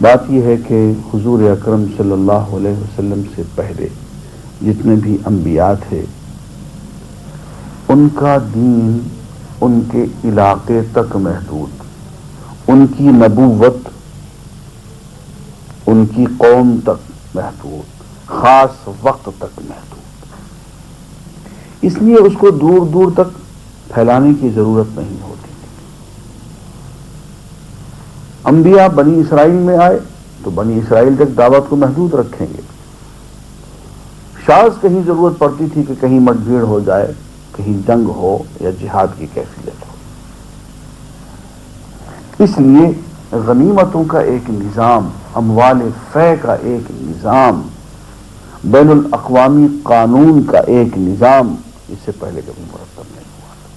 بات یہ ہے کہ حضور اکرم صلی اللہ علیہ وسلم سے پہلے جتنے بھی انبیاء تھے ان کا دین ان کے علاقے تک محدود، ان کی نبوت ان کی قوم تک محدود، خاص وقت تک محدود، اس لیے اس کو دور دور تک پھیلانے کی ضرورت نہیں ہوتی۔ انبیاء بنی اسرائیل میں آئے تو بنی اسرائیل تک دعوت کو محدود رکھیں گے، شاذ کہیں ضرورت پڑتی تھی کہ کہیں مٹ بھیڑ ہو جائے، کہیں جنگ ہو یا جہاد کی کیفیت ہو، اس لیے غنیمتوں کا ایک نظام، اموال فے کا ایک نظام، بین الاقوامی قانون کا ایک نظام اس سے پہلے کبھی مرتب نہیں ہوا تھا۔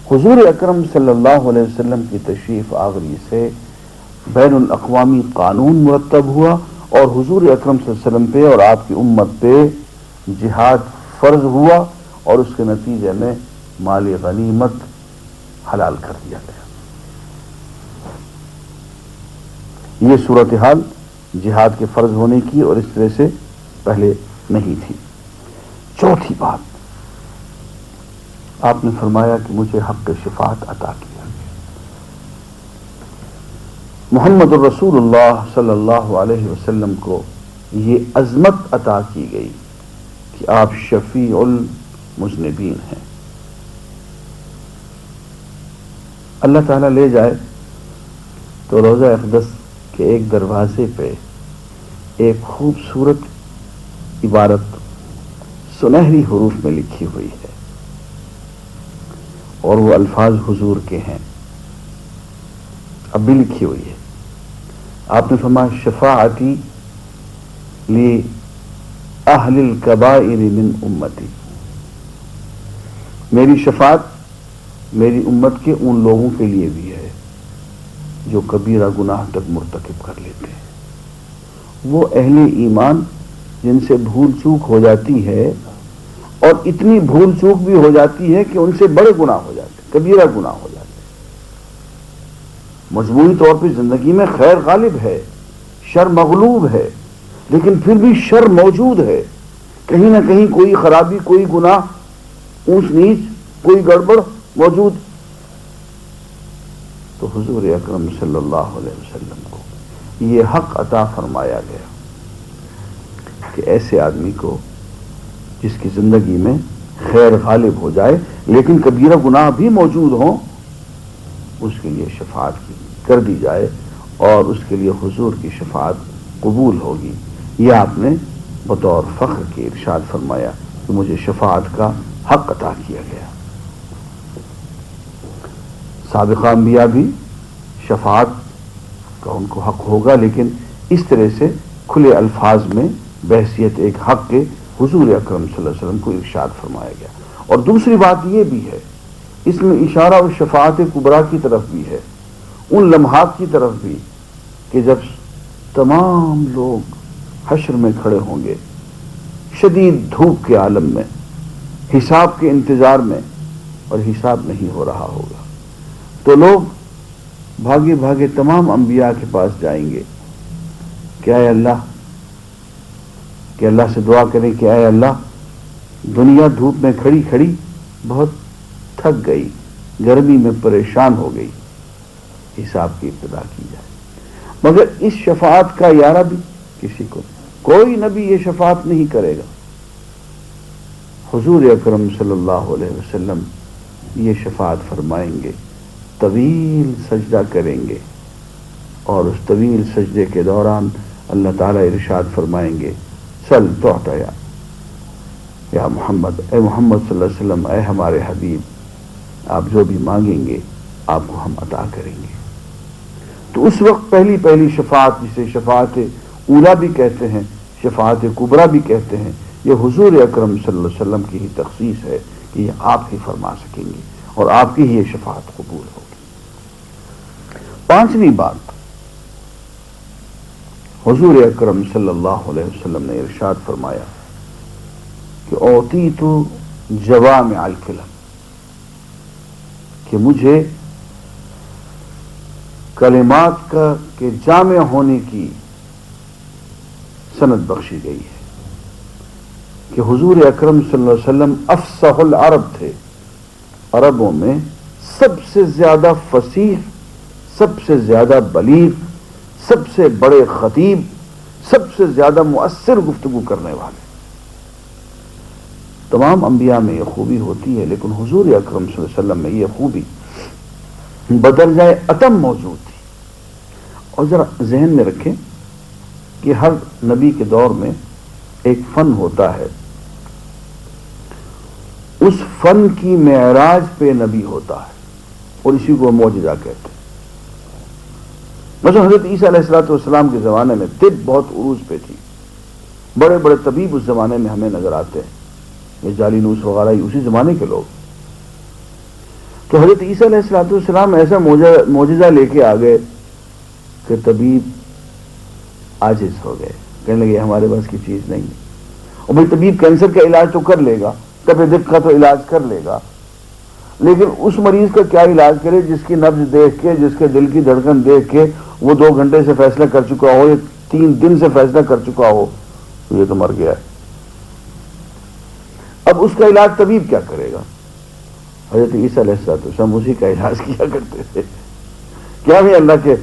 حضور اکرم صلی اللہ علیہ وسلم کی تشریف آوری سے بین الاقوامی قانون مرتب ہوا، اور حضور اکرم صلی اللہ علیہ وسلم پہ اور آپ کی امت پہ جہاد فرض ہوا، اور اس کے نتیجے میں مال غنیمت حلال کر دیا گیا۔ یہ صورتحال جہاد کے فرض ہونے کی اور اس طرح سے پہلے نہیں تھی۔ چوتھی بات، آپ نے فرمایا کہ مجھے حق شفاعت عطا کیا گیا۔ محمد الرسول اللہ صلی اللہ علیہ وسلم کو یہ عظمت عطا کی گئی کہ آپ شفیع المذنبین ہیں۔ اللہ تعالیٰ لے جائے تو روضہ اقدس کے ایک دروازے پہ ایک خوبصورت عبارت سنہری حروف میں لکھی ہوئی ہے، اور وہ الفاظ حضور کے ہیں، اب بھی لکھی ہوئی ہے۔ آپ نے فرمایا شفاعتی لی اہل الکبائر من امتی، میری شفاعت میری امت کے ان لوگوں کے لیے بھی ہے جو کبیرہ گناہ تک مرتکب کر لیتے ہیں، وہ اہل ایمان جن سے بھول چوک ہو جاتی ہے، اور اتنی بھول چوک بھی ہو جاتی ہے کہ ان سے بڑے گناہ ہو جاتے ہیں، کبیرہ گناہ ہو جاتے ہیں۔ مجموعی طور پہ زندگی میں خیر غالب ہے، شر مغلوب ہے، لیکن پھر بھی شر موجود ہے، کہیں نہ کہیں کوئی خرابی، کوئی گناہ، اونچ نیچ، کوئی گڑبڑ موجود۔ تو حضور اکرم صلی اللہ علیہ وسلم کو یہ حق عطا فرمایا گیا کہ ایسے آدمی کو جس کی زندگی میں خیر غالب ہو جائے لیکن کبیرہ گناہ بھی موجود ہوں، اس کے لیے شفاعت کر دی جائے، اور اس کے لیے حضور کی شفاعت قبول ہوگی۔ یہ آپ نے بطور فخر کے ارشاد فرمایا کہ مجھے شفاعت کا حق عطا کیا گیا۔ سابقہ انبیاء بھی شفاعت کا ان کو حق ہوگا، لیکن اس طرح سے کھلے الفاظ میں بحیثیت ایک حق کے حضور اکرم صلی اللہ علیہ وسلم کو ارشاد فرمایا گیا۔ اور دوسری بات یہ بھی ہے، اس میں اشارہ اور شفاعت کبریٰ کی طرف بھی ہے، ان لمحات کی طرف بھی کہ جب تمام لوگ حشر میں کھڑے ہوں گے، شدید دھوپ کے عالم میں، حساب کے انتظار میں، اور حساب نہیں ہو رہا ہوگا، تو لوگ بھاگے بھاگے تمام انبیاء کے پاس جائیں گے کہ اے اللہ، کہ اللہ سے دعا کریں کہ اے اللہ، دنیا دھوپ میں کھڑی کھڑی بہت تھک گئی، گرمی میں پریشان ہو گئی، حساب کی ابتدا کی جائے۔ مگر اس شفاعت کا یارہ بھی کسی کو، کوئی نبی یہ شفاعت نہیں کرے گا۔ حضور اکرم صلی اللہ علیہ وسلم یہ شفاعت فرمائیں گے، طویل سجدہ کریں گے، اور اس طویل سجدے کے دوران اللہ تعالیٰ ارشاد فرمائیں گے چل تعطی یا محمد، اے محمد صلی اللہ علیہ وسلم، اے ہمارے حبیب، آپ جو بھی مانگیں گے آپ کو ہم عطا کریں گے۔ تو اس وقت پہلی پہلی شفاعت، جسے شفاعت اولیٰ بھی کہتے ہیں، شفاعت کبریٰ بھی کہتے ہیں، یہ حضور اکرم صلی اللہ علیہ وسلم کی ہی تخصیص ہے کہ یہ آپ ہی فرما سکیں گے، اور آپ کی ہی یہ شفاعت قبول ہوگی۔ پانچویں بات، حضور اکرم صلی اللہ علیہ وسلم نے ارشاد فرمایا کہ اعطیت جوامع الکلم، کہ مجھے کلمات کا کے جامع ہونے کی سند بخشی گئی ہے کہ حضور اکرم صلی اللہ علیہ وسلم افصح العرب تھے، عربوں میں سب سے زیادہ فصیح، سب سے زیادہ بلیغ، سب سے بڑے خطیب، سب سے زیادہ مؤثر گفتگو کرنے والے۔ تمام انبیاء میں یہ خوبی ہوتی ہے، لیکن حضور اکرم صلی اللہ علیہ وسلم میں یہ خوبی بدرجۂ اتم موجود تھی۔ اور ذرا ذہن میں رکھیں کہ ہر نبی کے دور میں ایک فن ہوتا ہے، اس فن کی معراج پہ نبی ہوتا ہے، اور اسی کو معجزہ کہتے ہیں۔ مثلا حضرت عیسیٰ علیہ السلام کے زمانے میں طب بہت عروج پہ تھی، بڑے بڑے طبیب اس زمانے میں ہمیں نظر آتے ہیں، یہ جالینوس وغیرہ اسی زمانے کے لوگ۔ تو حضرت عیسیٰ علیہ السلام ایسا معجزہ لے کے آ گئے کہ طبیب عاجز ہو گئے، کہنے لگے ہمارے پاس کی چیز نہیں ہے۔ اور بھائی طبیب کینسر کا علاج تو کر لے گا، طب دل کا تو علاج کر لے گا، لیکن اس مریض کا کیا علاج کرے جس کی نبض دیکھ کے، جس کے دل کی دھڑکن دیکھ کے وہ 2 گھنٹے سے فیصلہ کر چکا ہو یا 3 دن سے فیصلہ کر چکا ہو تو یہ تو مر گیا ہے۔ اب اس کا علاج طبیب کیا کرے گا؟ حضرت عیسیٰ علیہ السلام اسی کا علاج کیا کرتے تھے، کیا بھی اللہ کے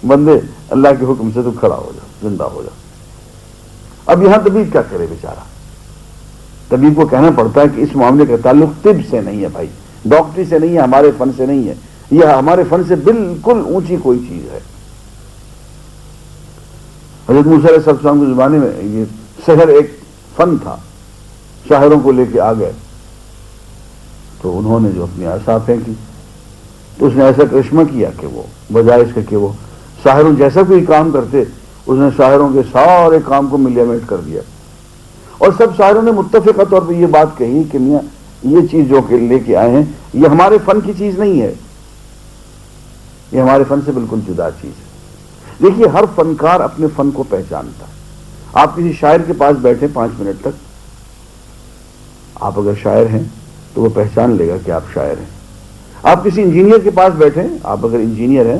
بندے، اللہ کے حکم سے تو کھڑا ہو جا، زندہ ہو جا۔ اب یہاں طبیب کیا کرے بیچارہ؟ طبیب کو کہنا پڑتا ہے کہ اس معاملے کا تعلق طب سے نہیں ہے بھائی، ڈاکٹری سے نہیں ہے، ہمارے فن سے نہیں ہے، یہ ہمارے فن سے بالکل اونچی کوئی چیز ہے۔ حضرت موسیٰ علیہ السلام کے زمانے میں یہ سحر ایک فن تھا، شاعروں کو لے کے آ گئے تو انہوں نے جو اپنی عصا پھینکی تو اس نے ایسا کرشمہ کیا کہ وہ بجائے اس کے کہ وہ شاعروں جیسا کوئی کام کرتے، اس نے شاعروں کے سارے کام کو ملیمیٹ کر دیا، اور سب شاعروں نے متفقہ طور پہ یہ بات کہی کہ میاں یہ چیز جو کہ لے کے آئے ہیں یہ ہمارے فن کی چیز نہیں ہے، یہ ہمارے فن سے بالکل جدا چیز ہے۔ دیکھیے ہر فنکار اپنے فن کو پہچانتا ہے۔ آپ کسی شاعر کے پاس بیٹھے 5 منٹ تک، آپ اگر شاعر ہیں تو وہ پہچان لے گا کہ آپ شاعر ہیں۔ آپ کسی انجینئر کے پاس بیٹھیں، آپ اگر انجینئر ہیں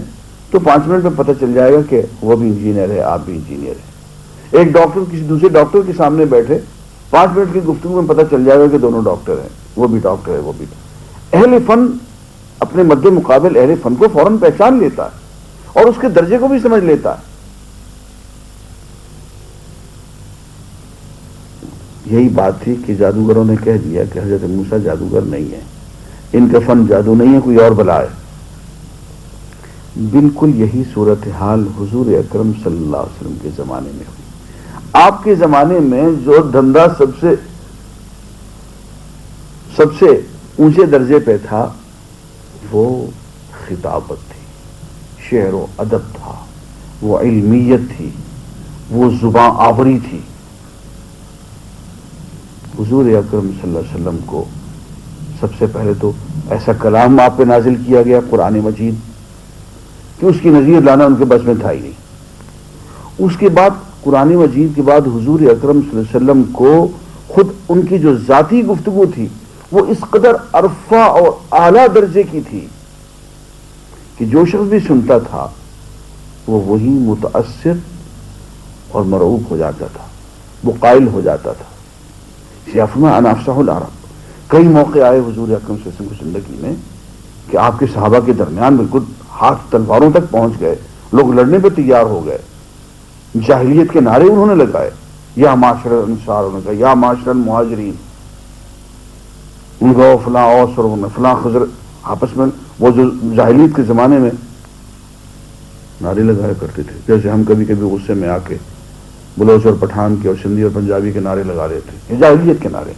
تو 5 منٹ میں پتہ چل جائے گا کہ وہ بھی انجینئر ہے، آپ بھی انجینئر ہیں۔ ایک ڈاکٹر کسی دوسرے ڈاکٹر کے سامنے بیٹھے، 5 منٹ کی گفتگو میں پتہ چل جائے گا کہ دونوں ڈاکٹر ہیں، وہ بھی ڈاکٹر ہے، وہ بھی اہل فن اپنے مد مقابل اہل فن کو فوراً پہچان لیتا ہے اور اس کے درجے کو بھی سمجھ لیتا ہے۔ یہی بات تھی کہ جادوگروں نے کہہ دیا کہ حضرت موسیٰ جادوگر نہیں ہے، ان کا فن جادو نہیں ہے، کوئی اور بلا ہے۔ بالکل یہی صورتحال حضور اکرم صلی اللہ علیہ وسلم کے زمانے میں ہوئی۔ آپ کے زمانے میں جو دھندا سب سے اونچے درجے پہ تھا وہ خطابت تھی، شعر و ادب تھا، وہ علمیت تھی، وہ زباں آوری تھی۔ حضور اکرم صلی اللہ علیہ وسلم کو سب سے پہلے تو ایسا کلام آپ پہ نازل کیا گیا قرآن مجید کہ اس کی نظیر لانا ان کے بس میں تھا ہی نہیں۔ اس کے بعد قرآن مجید کے بعد حضور اکرم صلی اللہ علیہ وسلم کو خود ان کی جو ذاتی گفتگو تھی وہ اس قدر عرفہ اور اعلیٰ درجے کی تھی کہ جو شخص بھی سنتا تھا وہ وہی متاثر اور مرعوب ہو جاتا تھا، وہ قائل ہو جاتا تھا۔ فرمایا انا افصح العرب۔ کئی موقع آئے حضور اکرم صلی اللہ علیہ وسلم کی زندگی میں کہ آپ کے صحابہ کے درمیان بالکل ہاتھ تلواروں تک پہنچ گئے، لوگ لڑنے پہ تیار ہو گئے، جاہلیت کے نعرے انہوں نے لگائے، یا معاشر الانصار، انہوں نے کہا یا معاشر المہاجرین، ان کو فلاں اوس اور فلاں خضر، آپس میں وہ جو جاہلیت کے زمانے میں نعرے لگایا کرتے تھے، جیسے ہم کبھی کبھی غصے میں آ کے بلوچ اور پٹھان کے اور سندھی اور پنجابی کے نعرے لگا دیتے، یہ جاہلیت کے نعرے۔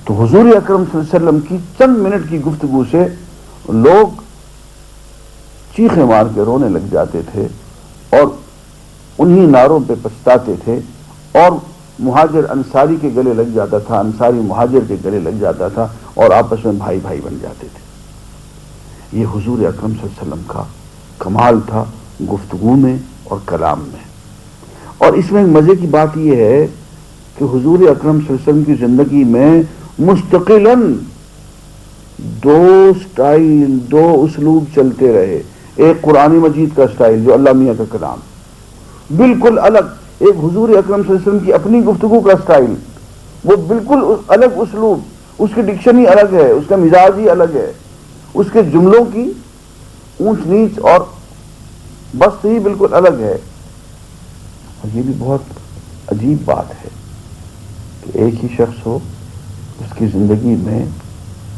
تو حضور اکرم صلی اللہ علیہ وسلم کی چند منٹ کی گفتگو سے لوگ چیخیں مار کے رونے لگ جاتے تھے اور انہی نعروں پہ پچھتاتے تھے، اور مہاجر انصاری کے گلے لگ جاتا تھا، انصاری مہاجر کے گلے لگ جاتا تھا، اور آپس میں بھائی بھائی بن جاتے تھے۔ یہ حضور اکرم صلی اللہ علیہ وسلم کا کمال تھا گفتگو میں اور کلام میں۔ اور اس میں مزے کی بات یہ ہے کہ حضور اکرم صلی اللہ علیہ وسلم کی زندگی میں مستقلاً 2 اسٹائل، 2 اسلوب چلتے رہے۔ ایک قرآن مجید کا سٹائل جو اللہ میاں کا کلام، بالکل الگ ایک حضور اکرم صلی اللہ علیہ وسلم کی اپنی گفتگو کا سٹائل، وہ بالکل الگ اسلوب، اس کی ڈکشنری الگ ہے، اس کا مزاج ہی الگ ہے، اس کے جملوں کی اونچ نیچ اور بست ہی بالکل الگ ہے۔ اور یہ بھی بہت عجیب بات ہے کہ ایک ہی شخص ہو، اس کی زندگی میں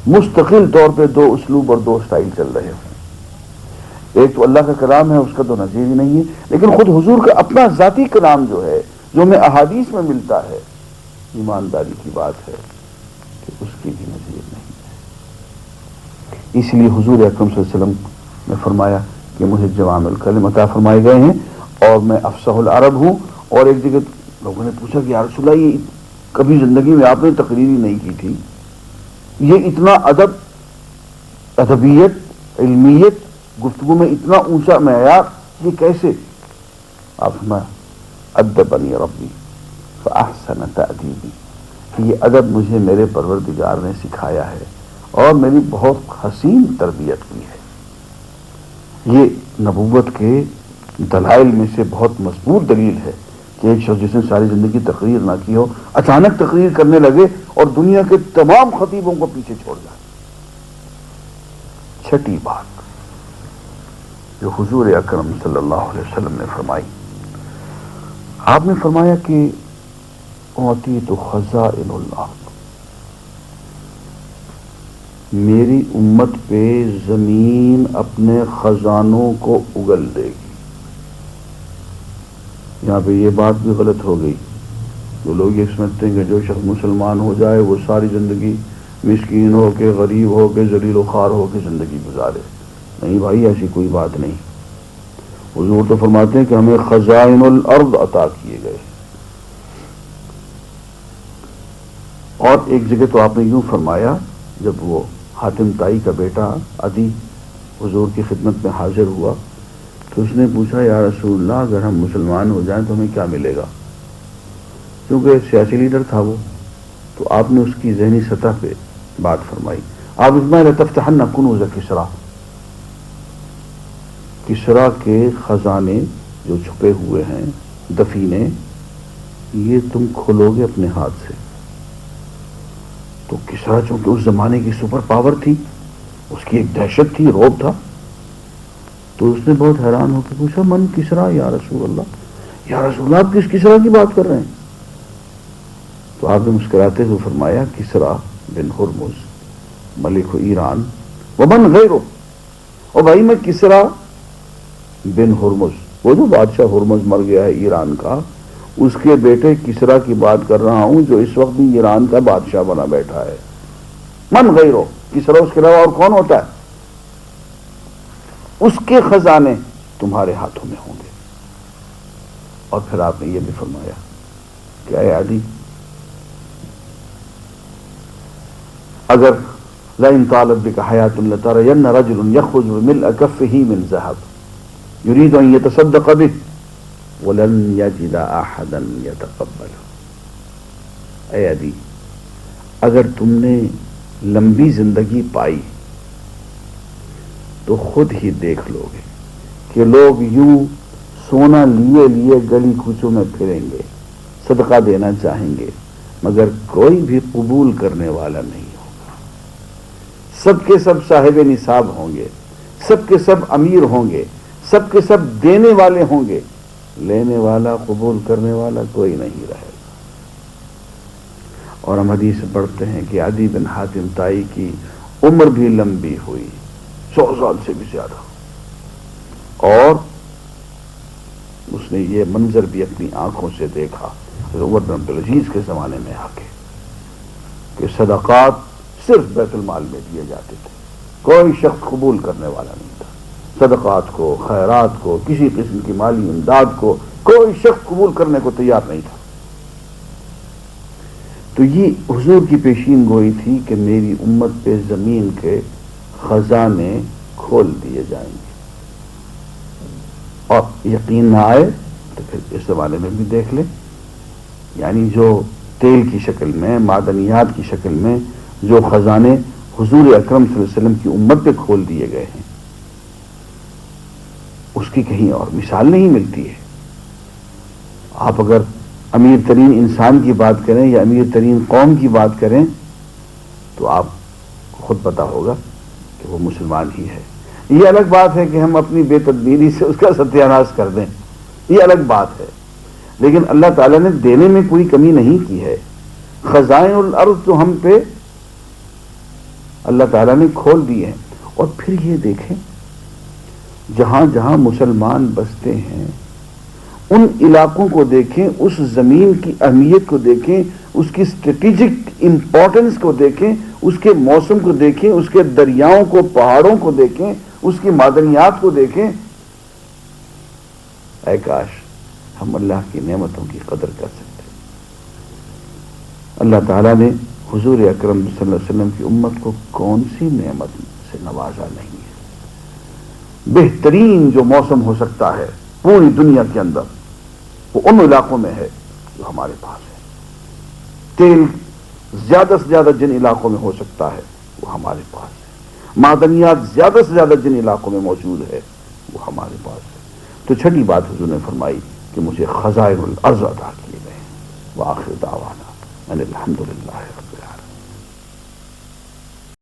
مستقل طور پہ دو اسلوب اور دو سٹائل چل رہے ہوں۔ ایک تو اللہ کا کلام ہے، اس کا تو نظیر ہی نہیں ہے، لیکن خود حضور کا اپنا ذاتی کلام جو ہے، جو ہمیں احادیث میں ملتا ہے، ایمانداری کی بات ہے کہ اس کی بھی نظیر نہیں ہے۔ اس لیے حضور اکرم صلی اللہ علیہ وسلم نے فرمایا کہ مجھے جوامع الکلم عطا فرمائے گئے ہیں اور میں افصح العرب ہوں۔ اور ایک جگہ لوگوں نے پوچھا کہ یا رسول اللہ، یہ کبھی زندگی میں آپ نے تقریر ہی نہیں کی تھی، یہ اتنا ادب، ادبیت، علمیت، گفتگو میں اتنا اونچا معیار، یہ کیسے؟ آپ فرمایا ادبنی ربی فاحسن تأدیبی، کہ یہ ادب مجھے میرے پروردگار نے سکھایا ہے اور میری بہت حسین تربیت کی ہے۔ یہ نبوت کے دلائل میں سے بہت مضبوط دلیل ہے کہ ایک شخص جس نے ساری زندگی تقریر نہ کی ہو، اچانک تقریر کرنے لگے اور دنیا کے تمام خطیبوں کو پیچھے چھوڑ جائے۔ چھٹی بات جو حضور اکرم صلی اللہ علیہ وسلم نے فرمائی، آپ نے فرمایا کہ اعطیت خزائن الارض، میری امت پہ زمین اپنے خزانوں کو اگل دے گی۔ یہاں پہ یہ بات بھی غلط ہو گئی، جو لوگ یہ سمجھتے ہیں کہ جو شخص مسلمان ہو جائے وہ ساری زندگی مسکین ہو کے، غریب ہو کے، ذلیل و خوار ہو کے زندگی گزارے۔ نہیں بھائی، ایسی کوئی بات نہیں۔ حضور تو فرماتے ہیں کہ ہمیں خزائن الارض عطا کیے گئے۔ اور ایک جگہ تو آپ نے یوں فرمایا، جب وہ حاتم طائی کا بیٹا عدی حضور کی خدمت میں حاضر ہوا تو اس نے پوچھا یا رسول اللہ، اگر ہم مسلمان ہو جائیں تو ہمیں کیا ملے گا؟ کیونکہ سیاسی لیڈر تھا وہ، تو آپ نے اس کی ذہنی سطح پہ بات فرمائی۔ آپ فرمایا لتفتحن کنوز کسریٰ، کسریٰ کے خزانے جو چھپے ہوئے ہیں، دفینے، یہ تم کھولو گے اپنے ہاتھ سے۔ تو کسریٰ چونکہ اس زمانے کی سپر پاور تھی، اس کی ایک دہشت تھی، رعب تھا، تو اس نے بہت حیران ہو کے پوچھا من کسریٰ یا رسول اللہ، یا رسول اللہ آپ کس کسریٰ کی بات کر رہے ہیں؟ تو آپ نے مسکراتے ہوئے فرمایا کسریٰ بن ہرمز ملک ایران ومن غیرہ۔ اور بھائی میں کسریٰ بن ہرمز، وہ جو بادشاہ ہرمز مر گیا ہے ایران کا، اس کے بیٹے کسریٰ کی بات کر رہا ہوں جو اس وقت بھی ایران کا بادشاہ بنا بیٹھا ہے۔ من غیرہ، کسریٰ اس کے علاوہ اور کون ہوتا ہے؟ اس کے خزانے تمہارے ہاتھوں میں ہوں گے۔ اور پھر آپ نے یہ بھی فرمایا کہ اے عدی، اگر لئن طالت بک حیات لترین رجل یخرج ملء کفہ من ذهب یرید ان یتصدق بہ ولن یجد احدا یتقبلہ۔ اے عدی، اگر تم نے لمبی زندگی پائی تو خود ہی دیکھ لو گے کہ لوگ یوں سونا لیے لیے گلی کوچوں میں پھریں گے، صدقہ دینا چاہیں گے، مگر کوئی بھی قبول کرنے والا نہیں ہوگا۔ سب کے سب صاحب نصاب ہوں گے، سب کے سب امیر ہوں گے، سب کے سب دینے والے ہوں گے، لینے والا، قبول کرنے والا کوئی نہیں رہے گا۔ اور ہم حدیث پڑھتے ہیں کہ عدی بن حاتم طائی کی عمر بھی لمبی ہوئی، 100 سال سے بھی زیادہ، اور اس نے یہ منظر بھی اپنی آنکھوں سے دیکھا عمر بن عبدالعزیز کے زمانے میں آ کے کہ صدقات صرف بیت المال میں دیے جاتے تھے، کوئی شخص قبول کرنے والا نہیں تھا۔ صدقات کو، خیرات کو، کسی قسم کی مالی امداد کو کوئی شخص قبول کرنے کو تیار نہیں تھا۔ تو یہ حضور کی پیشین گوئی تھی کہ میری امت پہ زمین کے خزانے کھول دیے جائیں گے، اور یقین نہ آئے تو پھر اس زمانے میں بھی دیکھ لیں، یعنی جو تیل کی شکل میں، معدنیات کی شکل میں جو خزانے حضور اکرم صلی اللہ علیہ وسلم کی امت پہ کھول دیے گئے ہیں، اس کی کہیں اور مثال نہیں ملتی ہے. آپ اگر امیر ترین انسان کی بات کریں یا امیر ترین قوم کی بات کریں تو آپ کو خود پتا ہوگا کہ وہ مسلمان ہی ہے. یہ الگ بات ہے کہ ہم اپنی بے تدبیری سے اس کا ستیہ ناش کر دیں، یہ الگ بات ہے، لیکن اللہ تعالیٰ نے دینے میں کوئی کمی نہیں کی ہے. خزائن الارض تو ہم پہ اللہ تعالیٰ نے کھول دی ہیں. اور پھر یہ دیکھیں جہاں جہاں مسلمان بستے ہیں ان علاقوں کو دیکھیں، اس زمین کی اہمیت کو دیکھیں، اس کی اسٹریٹجک امپورٹنس کو دیکھیں، اس کے موسم کو دیکھیں، اس کے دریاؤں کو، پہاڑوں کو دیکھیں، اس کی معدنیات کو دیکھیں. اے کاش ہم اللہ کی نعمتوں کی قدر کر سکتے. اللہ تعالیٰ نے حضور اکرم صلی اللہ علیہ وسلم کی امت کو کون سی نعمت سے نوازا نہیں ہے. بہترین جو موسم ہو سکتا ہے پوری دنیا کے اندر وہ ان علاقوں میں ہے جو ہمارے پاس ہے. تیل زیادہ سے زیادہ جن علاقوں میں ہو سکتا ہے وہ ہمارے پاس ہے. معدنیات زیادہ سے زیادہ جن علاقوں میں موجود ہے وہ ہمارے پاس ہے. تو چھٹی بات حضور نے فرمائی کہ مجھے خزائن الارض عطا کیے گئے. وآخر دعوانا ان الحمدللہ.